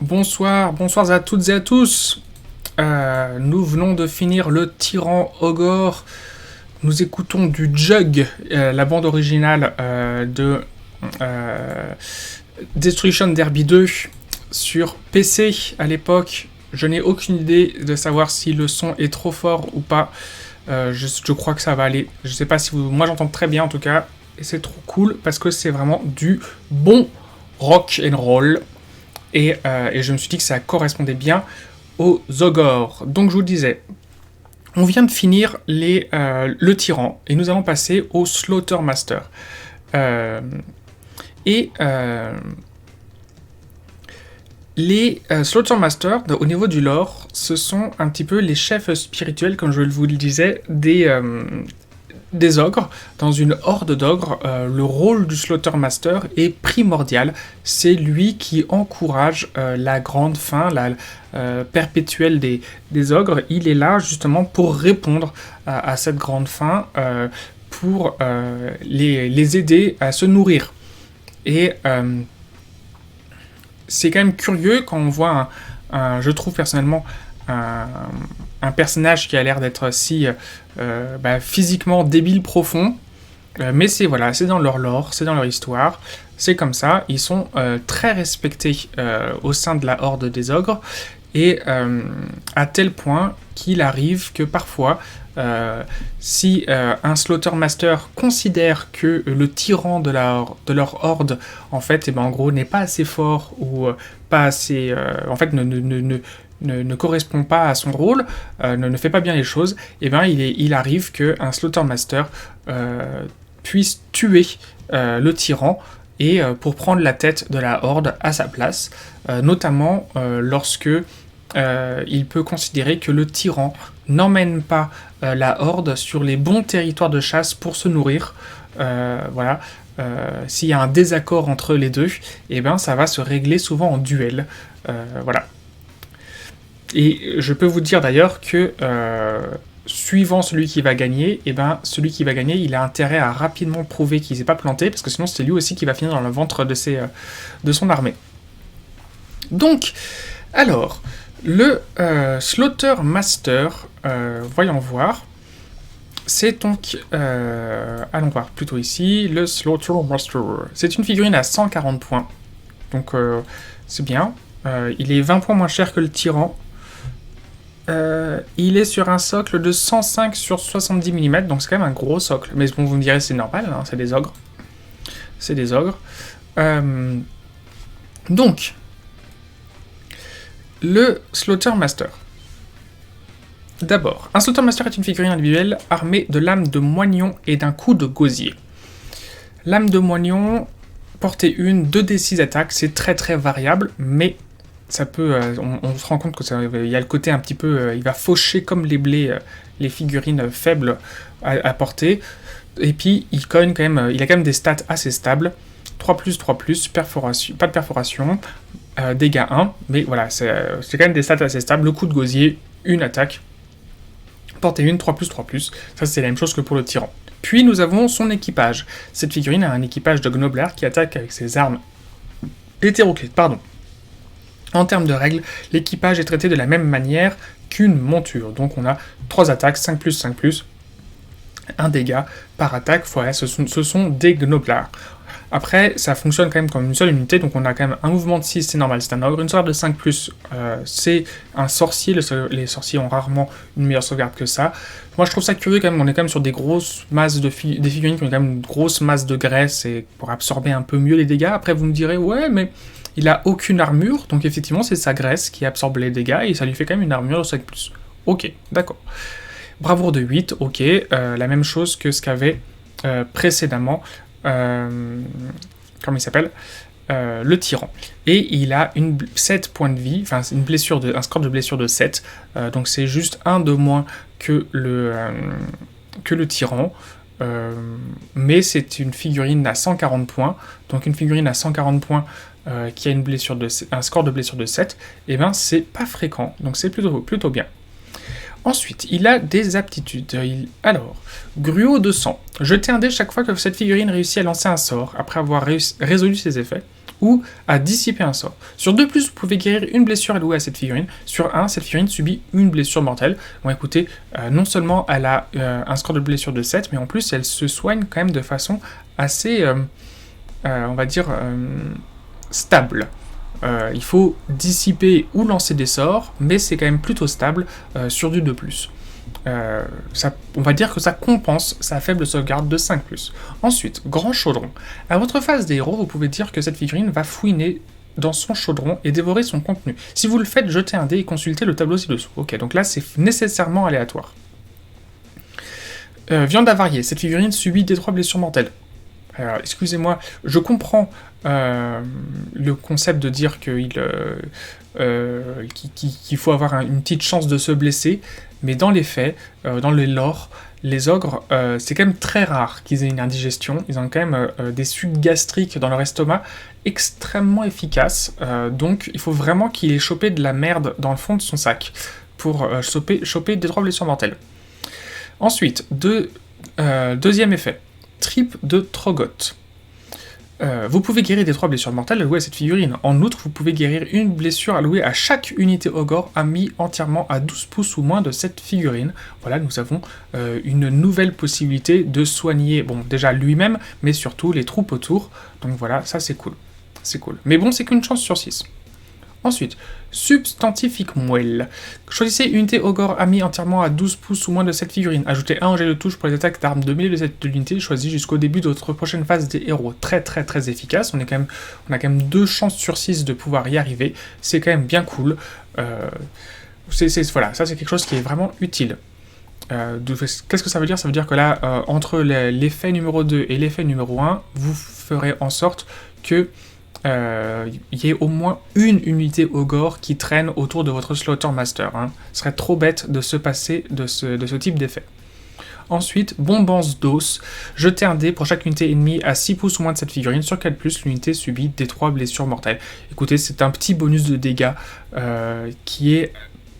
Bonsoir à toutes et à tous. Nous venons de finir le Tyran Ogre. Nous écoutons du Jug, la bande originale de Destruction Derby 2 sur PC à l'époque. Je n'ai aucune idée de savoir si le son est trop fort ou pas. Je crois que ça va aller. Je sais pas si vous... Moi j'entends très bien en tout cas. Et c'est trop cool parce que c'est vraiment du bon rock and roll. Et je me suis dit que ça correspondait bien aux ogres. Donc je vous disais, on vient de finir le tyran et nous allons passer au Slaughtermaster. Les Slaughtermaster, au niveau du lore, ce sont un petit peu les chefs spirituels, comme je vous le disais, des ogres. Dans une horde d'ogres, le rôle du Slaughtermaster est primordial. C'est lui qui encourage la grande faim, la perpétuelle des ogres. Il est là justement pour répondre à cette grande faim, pour les aider à se nourrir. Et c'est quand même curieux quand on voit je trouve personnellement un personnage qui a l'air d'être si physiquement débile profond, mais c'est dans leur lore, c'est dans leur histoire, c'est comme ça, ils sont très respectés au sein de la horde des ogres, et à tel point qu'il arrive que parfois, si un Slaughtermaster considère que le tyran de leur horde, en fait, en gros, n'est pas assez fort ou pas assez, ne correspond pas à son rôle, ne fait pas bien les choses, il arrive qu'un Slaughtermaster puisse tuer le tyran et pour prendre la tête de la horde à sa place, notamment lorsque il peut considérer que le tyran n'emmène pas la horde sur les bons territoires de chasse pour se nourrir. S'il y a un désaccord entre les deux, ça va se régler souvent en duel. Et je peux vous dire d'ailleurs que suivant celui qui va gagner, il a intérêt à rapidement prouver qu'il s'est pas planté, parce que sinon c'est lui aussi qui va finir dans le ventre de son armée. Donc, alors, le Slaughtermaster, voyons voir, c'est donc, allons voir plutôt ici, le Slaughtermaster. C'est une figurine à 140 points, donc c'est bien. Il est 20 points moins cher que le tyran. Il est sur un socle de 105 sur 70 mm, donc c'est quand même un gros socle. Mais bon, vous me direz, c'est normal, hein, c'est des ogres. C'est des ogres. Donc, le Slaughtermaster. D'abord, un Slaughtermaster est une figurine individuelle armée de lames de moignon et d'un coup de gosier. Lame de moignon, portée 1, 2d6 attaques, c'est très très variable, mais ça peut, on se rend compte qu'il y a le côté un petit peu, il va faucher comme les blés, les figurines faibles à portée, et puis il a quand même des stats assez stables, 3+, perforation, pas de perforation, dégâts 1, mais voilà, c'est quand même des stats assez stables, le coup de gosier, une attaque, portée 1, 3+, ça c'est la même chose que pour le tyran. Puis nous avons son équipage. Cette figurine a un équipage de gnoblards qui attaque avec ses armes hétéroclites, En termes de règles, l'équipage est traité de la même manière qu'une monture. Donc on a 3 attaques, 5+, 1 dégât par attaque. Voilà, ce sont des gnoblards. Après, ça fonctionne quand même comme une seule unité, donc on a quand même un mouvement de 6, c'est normal, c'est un ogre. Une sauvegarde de 5+, c'est un sorcier. Les sorciers ont rarement une meilleure sauvegarde que ça. Moi je trouve ça curieux quand même, on est quand même sur des grosses masses des figurines qui ont quand même une grosse masse de graisse et pour absorber un peu mieux les dégâts. Après vous me direz, ouais mais il a aucune armure, donc effectivement c'est sa graisse qui absorbe les dégâts et ça lui fait quand même une armure de 5+. Ok, d'accord. Bravoure de 8, ok, la même chose que ce qu'avait précédemment, comment il s'appelle, le tyran. Et il a 7 points de vie, enfin un score de blessure de 7, donc c'est juste un de moins que le tyran. Mais c'est une figurine à 140 points, donc une figurine à 140 points qui a un score de blessure de 7, c'est pas fréquent, donc c'est plutôt bien. Ensuite, il a des aptitudes. Alors, gruau de sang. Jetez un dé chaque fois que cette figurine réussit à lancer un sort, après avoir résolu ses effets, ou à dissiper un sort. Sur 2+, vous pouvez guérir une blessure allouée à cette figurine. Sur 1, cette figurine subit une blessure mortelle. Bon écoutez, non seulement elle a un score de blessure de 7, mais en plus elle se soigne quand même de façon assez, on va dire, stable. Il faut dissiper ou lancer des sorts, mais c'est quand même plutôt stable sur du 2+. On va dire que ça compense sa faible sauvegarde de 5+. Ensuite, grand chaudron. À votre phase des héros, vous pouvez dire que cette figurine va fouiner dans son chaudron et dévorer son contenu. Si vous le faites, jetez un dé et consultez le tableau ci-dessous. Ok, donc là c'est nécessairement aléatoire. Viande avariée. Cette figurine subit des 3 blessures mortelles. Alors, excusez-moi, je comprends le concept de dire qu'il faut avoir une petite chance de se blesser, mais dans les faits, dans les lore, les ogres, c'est quand même très rare qu'ils aient une indigestion. Ils ont quand même des sucs gastriques dans leur estomac extrêmement efficaces, donc il faut vraiment qu'il ait chopé de la merde dans le fond de son sac pour choper des 3 blessures mortelles. Ensuite, deuxième effet. Tripe de Trogoth. Vous pouvez guérir des 3 blessures mortelles allouées à cette figurine. En outre, vous pouvez guérir une blessure allouée à chaque unité ogre mis entièrement à 12 pouces ou moins de cette figurine. Voilà, nous avons une nouvelle possibilité de soigner, bon, déjà lui-même, mais surtout les troupes autour. Donc voilà, ça c'est cool. C'est cool. Mais bon, c'est qu'une chance sur 6. Ensuite, substantifique moelle. Choisissez une unité ogre ami entièrement à 12 pouces ou moins de cette figurine. Ajoutez un jet de touche pour les attaques d'armes de mêlée de cette unité choisie jusqu'au début de votre prochaine phase des héros. Très très très efficace. On a quand même 2 chances sur 6 de pouvoir y arriver. C'est quand même bien cool. Voilà, ça c'est quelque chose qui est vraiment utile. Qu'est-ce que ça veut dire? Ça veut dire que là, entre l'effet numéro 2 et l'effet numéro 1, vous ferez en sorte que il y ait au moins une unité ogre qui traîne autour de votre Slaughtermaster. Hein. Ce serait trop bête de se passer de ce type d'effet. Ensuite, bombance d'os. Jetez un dé pour chaque unité ennemie à 6 pouces ou moins de cette figurine. Sur 4+, l'unité subit des 3 blessures mortelles. Écoutez, c'est un petit bonus de dégâts qui est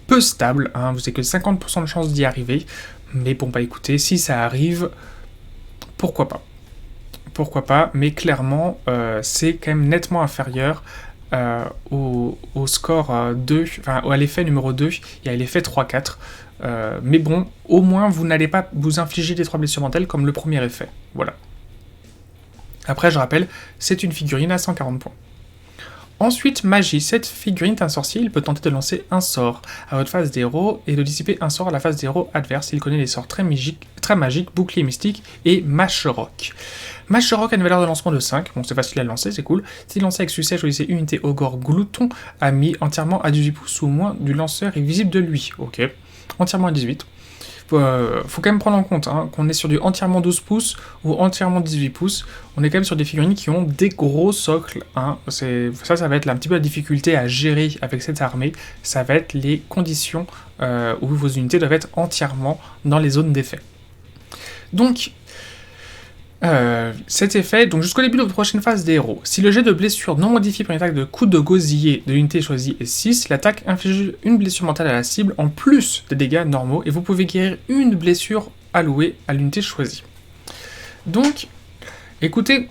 peu stable. Hein. Vous n'avez que 50% de chance d'y arriver. Mais bon, bah écoutez, si ça arrive, pourquoi pas? Pourquoi pas, mais clairement, c'est quand même nettement inférieur au score 2, enfin à l'effet numéro 2, il y a l'effet 3-4. Mais bon, au moins, vous n'allez pas vous infliger des 3 blessures mortelles comme le premier effet. Voilà. Après, je rappelle, c'est une figurine à 140 points. Ensuite, magie. Cette figurine est un sorcier, il peut tenter de lancer un sort à votre phase d'héros et de dissiper un sort à la phase d'héros adverse. Il connaît les sorts très magiques, bouclier mystique et Mash Rock. Mash Rock a une valeur de lancement de 5, bon c'est facile à lancer, c'est cool. Si lancé avec succès, choisissez une unité ogre glouton mis entièrement à 18 pouces ou moins du lanceur est visible de lui. Ok, entièrement à 18. Faut quand même prendre en compte qu'on est sur du entièrement 12 pouces ou entièrement 18 pouces. On est quand même sur des figurines qui ont des gros socles. Hein. Ça va être un petit peu la difficulté à gérer avec cette armée. Ça va être les conditions où vos unités doivent être entièrement dans les zones d'effet. Donc, cet effet, donc jusqu'au début de votre prochaine phase des héros. Si le jet de blessure non modifié par une attaque de coup de gosier de l'unité choisie est 6, l'attaque inflige une blessure mentale à la cible en plus des dégâts normaux et vous pouvez guérir une blessure allouée à l'unité choisie. Donc, écoutez,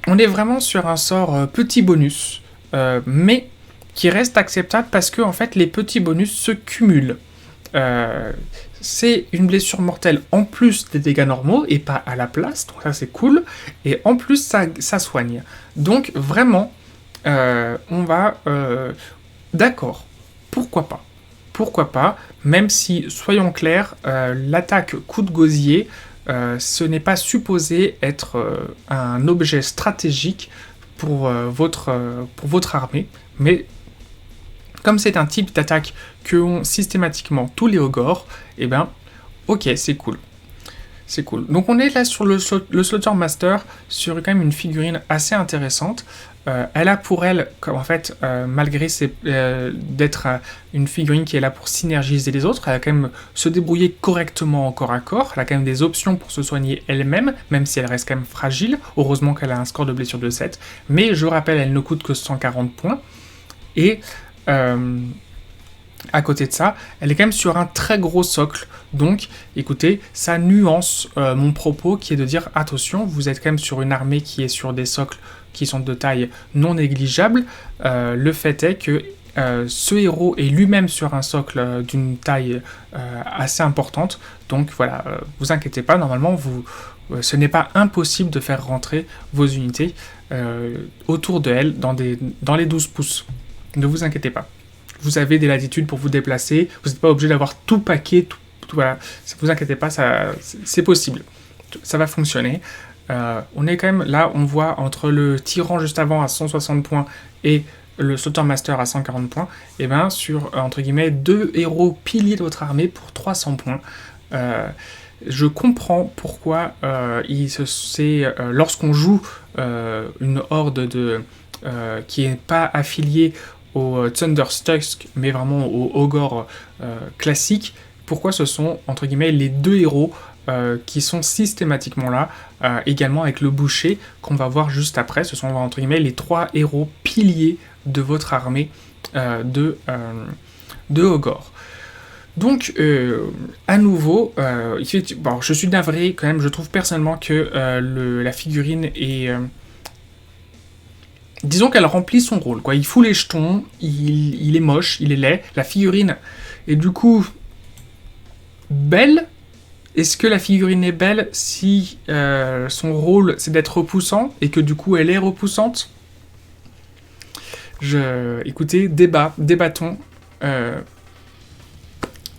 on est vraiment sur un sort petit bonus, mais qui reste acceptable parce que en fait les petits bonus se cumulent. C'est une blessure mortelle en plus des dégâts normaux et pas à la place, donc ça c'est cool, et en plus ça soigne. Donc vraiment, on va... D'accord, pourquoi pas, même si, soyons clairs, l'attaque coup de gosier, ce n'est pas supposé être un objet stratégique pour votre armée, mais... Comme c'est un type d'attaque que ont systématiquement tous les ogres, eh ben, ok, c'est cool. C'est cool. Donc on est là sur le Slaughtermaster, sur quand même une figurine assez intéressante. Elle a pour elle, en fait, malgré d'être une figurine qui est là pour synergiser les autres, elle a quand même se débrouiller correctement en corps à corps, elle a quand même des options pour se soigner elle-même, même si elle reste quand même fragile. Heureusement qu'elle a un score de blessure de 7. Mais je rappelle, elle ne coûte que 140 points. Et... à côté de ça, elle est quand même sur un très gros socle. Donc, écoutez, ça nuance mon propos qui est de dire attention, vous êtes quand même sur une armée qui est sur des socles qui sont de taille non négligeable, le fait est que ce héros est lui-même sur un socle d'une taille assez importante, donc voilà, vous inquiétez pas, normalement ce n'est pas impossible de faire rentrer vos unités autour de elle dans les 12 pouces. Ne vous inquiétez pas. Vous avez des latitudes pour vous déplacer, vous n'êtes pas obligé d'avoir tout paquet, voilà. Ne vous inquiétez pas, c'est possible. Ça va fonctionner. On est quand même là, on voit entre le tyran juste avant à 160 points et le Slaughter Master à 140 points, et bien sur, entre guillemets, 2 héros piliers de votre armée pour 300 points. Je comprends pourquoi lorsqu'on joue une horde qui n'est pas affiliée au Thunderstusk, mais vraiment au Ogre classique, pourquoi ce sont, entre guillemets, les 2 héros qui sont systématiquement là, également avec le boucher, qu'on va voir juste après. Ce sont, entre guillemets, les 3 héros piliers de votre armée de Ogre. Donc, à nouveau, je suis navré quand même, je trouve personnellement que la figurine est... disons qu'elle remplit son rôle, quoi. Il fout les jetons, il est moche, il est laid. La figurine est du coup belle. Est-ce que la figurine est belle si son rôle c'est d'être repoussant et que du coup elle est repoussante? Écoutez, débattons.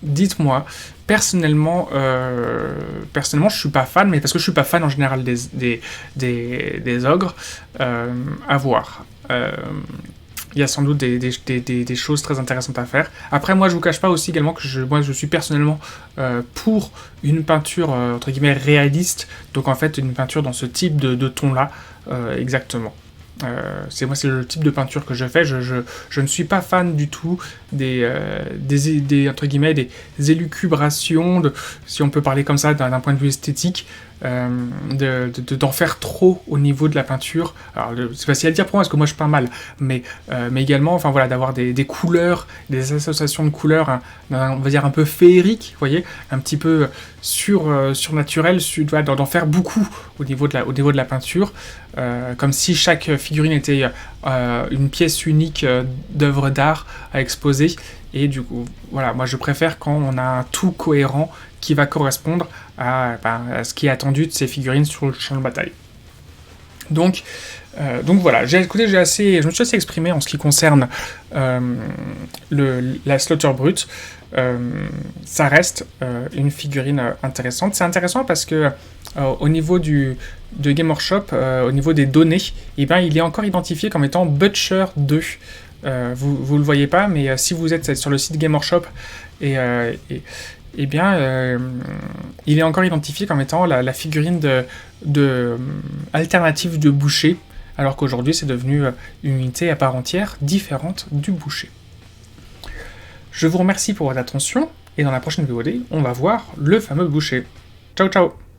Dites-moi, personnellement, je suis pas fan, mais parce que je suis pas fan en général des ogres, à voir. Il y a sans doute des choses très intéressantes à faire. Après, moi, je vous cache pas aussi également que je suis personnellement pour une peinture, entre guillemets, réaliste. Donc, en fait, une peinture dans ce type de ton-là, exactement. C'est le type de peinture que je fais. Je ne suis pas fan du tout entre guillemets, des élucubrations, si on peut parler comme ça d'un point de vue esthétique, d'en faire trop au niveau de la peinture. Alors c'est facile à dire pour moi parce que moi je peins mal, mais également, enfin voilà, d'avoir des couleurs, des associations de couleurs, on va dire un peu féeriques, vous voyez, un petit peu surnaturel, d'en faire beaucoup au niveau de la peinture, comme si chaque figurine était une pièce unique d'œuvre d'art à exposer. Et du coup, voilà, moi je préfère quand on a un tout cohérent qui va correspondre à ce qui est attendu de ces figurines sur le champ de bataille. Donc voilà, je me suis assez exprimé en ce qui concerne la Slaughter Brute. Ça reste une figurine intéressante. C'est intéressant parce que au niveau de Game Workshop, au niveau des données, il est encore identifié comme étant Butcher 2. Vous le voyez pas, mais si vous êtes sur le site Game Workshop, il est encore identifié comme étant la figurine alternative de boucher, alors qu'aujourd'hui c'est devenu une unité à part entière différente du boucher. Je vous remercie pour votre attention, et dans la prochaine VOD, on va voir le fameux boucher. Ciao ciao!